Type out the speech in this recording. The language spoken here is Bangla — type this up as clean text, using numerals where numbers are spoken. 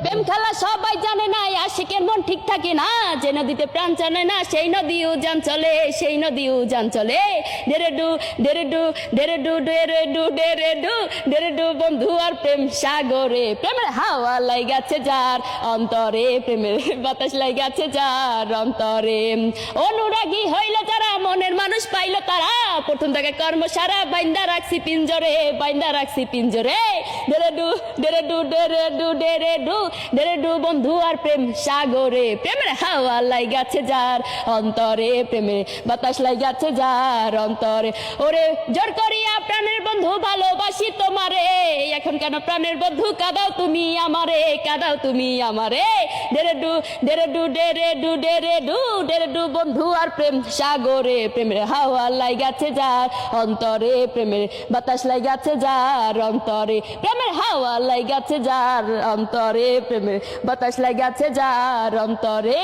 প্রেম খেলা সবাই জানে না, আশিকের মন ঠিক থাকে না, যে নদীতে প্রাণ চলে না সেই নদী উজান চলে, সেই নদী উজান চলে। ডেরে ডু ডেরে ডু ডেরে ডু ডেরে ডু ডেরে ডু ডেরে ডু বন্ধু আর প্রেম সাগরে, প্রেমের হাওয়া লাইগাছে যার অন্তরে, প্রেমের বাতাস লাইগাছে যার অন্তরে। অনুরাগী হইল যারা, মনের মানুষ পাইল তারা, প্রথম থেকে কর্ম সারা বাইন্দা রাখছি পিঞ্জরে, বাইন্দা রাখছি পিঞ্জরে। ডেরে ডু ডেরে ডু ডেরে ডু ডেরে ডু ডেরে ডু বন্ধু আর প্রেম সাগরে, প্রেমের হাওয়া লাইগাছে যার অন্তরে, প্রেমের বাতাস লাইগাছে যার অন্তরে। ওরে জোর করিয়া প্রাণের বন্ধু ভালোবাসি তোমারে, এখন কেন প্রাণের বন্ধু কাঁদাও তুমি আমারে, কাঁদাও তুমি আমারে। ডেরে ডু ডেরে ডু ডেরে ডু ডেরে ডু ডেরে ডু বন্ধু আর প্রেম সাগরে, প্রেমের হাওয়া লাইগাছে যার অন্তরে, প্রেমের বাতাস লাইগাছে যার অন্তরে, প্রেমের হাওয়া লাইগাছে যার অন্তরে, প্রেমের বাতাস লাইগাছে যার অন্তরে।